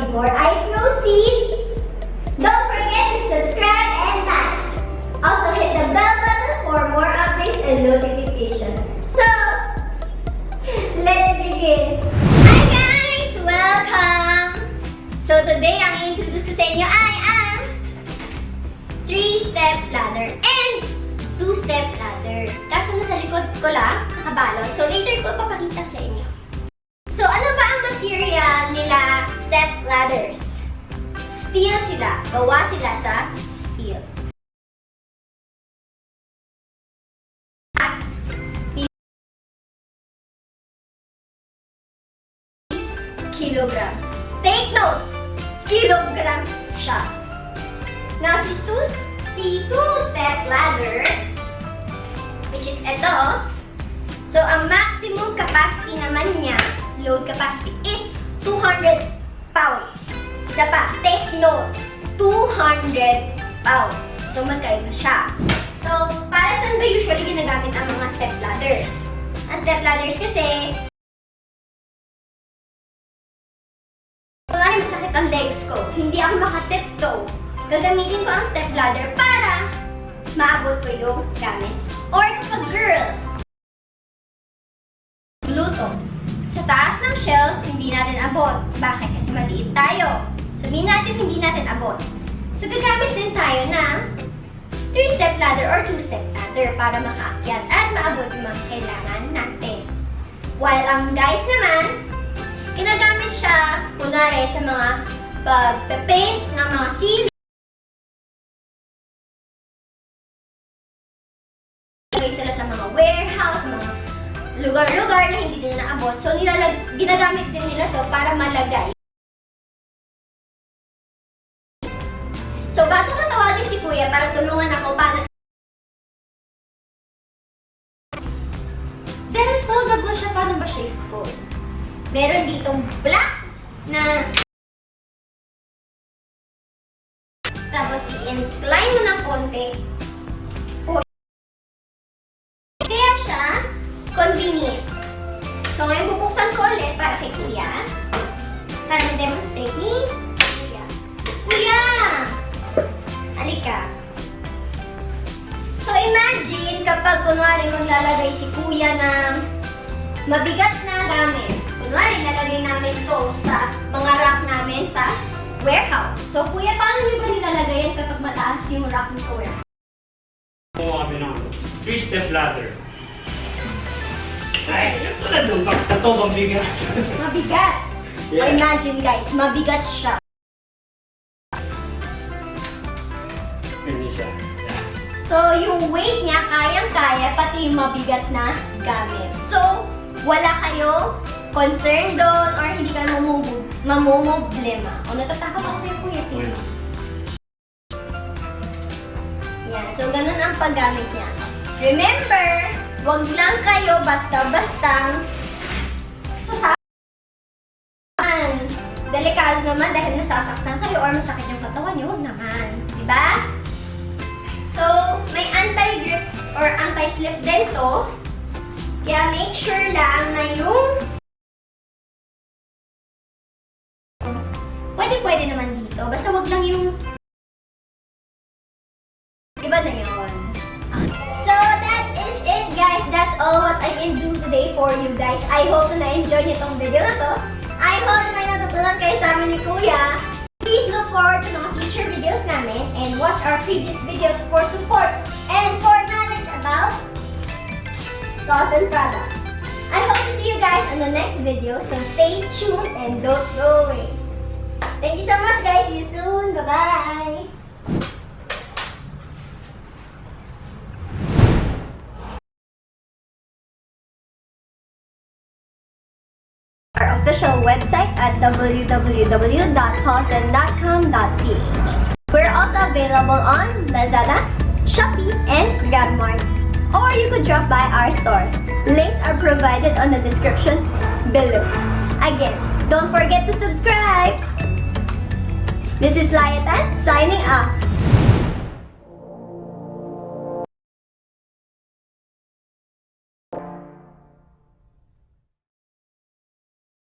before I proceed, don't forget to subscribe and like. Also hit the bell button for more updates and notifications. So, let's begin. Hi guys! Welcome! So today, ang i-introduce ko sa inyo ay ang 3-step ladder and 2-step ladder. Kaso nasa likod ko lang, nakabalot. So later ko papakita sa inyo. So ano ba ang material nila step ladders? Steel sila. Gawa sila sa steel. Kilograms. Take note! Kilograms siya. Now, si two-step ladder, which is ito, so ang maximum capacity naman niya, load capacity, is 200 pounds. Isa pa, take note, 200 pounds. So, magkaiba siya. So, para saan ba usually ginagamit ang mga step ladders? Ang step ladders kasi, kunwari masakit ang legs ko, hindi ako makatiptoe, gagamitin ko ang step ladder para maabot ko yung gamit. Or kapag girls, luto. Sa taas ng shelf, hindi natin abot. Bakit? Kasi maliit tayo. Sabihin natin, hindi natin abot. So, gagamit din tayo ng 3-step ladder or 2-step ladder para makaakyat at maabot yung mga kailangan natin. While ang guys naman, ginagamit siya, kunwari sa mga pag-paint ng mga ceiling, sila sa mga warehouse, mga lugar-lugar na hindi din naabot. So, ginagamit din nila to para malagay. So, bago ko tawagin si Kuya para tulungan ako paano. Dahil folded ko siya, paano ba siya i-fold? Meron ditong black na tapos i-incline mo ng konti. Kaya siya convenient. So ngayon bubuksan ko ulit para kay Kuya. Para ma-demonstrate ni Kuya. Kuya! Halika. So imagine kapag kunwari maglalagay si Kuya ng mabigat na gamit. Kunwari, lalagay namin to sa mga rack namin sa warehouse. So, Kuya, paano nyo ba nilalagay yan kapag mataas yung rack ng warehouse? Kumuha kami ng 3-step ladder. Ay, tulad nung basta to, mabigat. Mabigat! Yeah. Imagine guys, mabigat siya. Ganyan siya. Yeah. So, yung weight niya, kayang-kaya, pati yung mabigat na gamit. So, wala kayo concern doon or hindi kayo mamumblema. O natatakot ako sa'yo, Kuya. Sige. Yan. So, ganun ang paggamit niya. Remember, wag lang kayo basta-bastang sasaktan. Delikado naman dahil nasasaktan kayo or masakit yung katawan niyo. Huwag naman. Diba? So, may anti-grip or anti-slip din to. Kaya make sure lang na yung pwede naman dito. Basta wag lang yung iba na yun. So, that is it guys. That's all what I can do today for you guys. I hope na na-enjoy nyo itong video na to. I hope may natutunan kayo sa amin ni Kuya. Please look forward to mga future videos namin and watch our previous videos for support and for knowledge about cotton products. I hope to see you guys on the next video, so stay tuned and don't go away. Thank you so much guys, see you soon, bye-bye! Our official website at www.tossen.com.ph. We're also available on Lazada, Shopee, and GrabMart. Or you could drop by our stores. Links are provided on the description below. Again, don't forget to subscribe! This is Layatan signing off.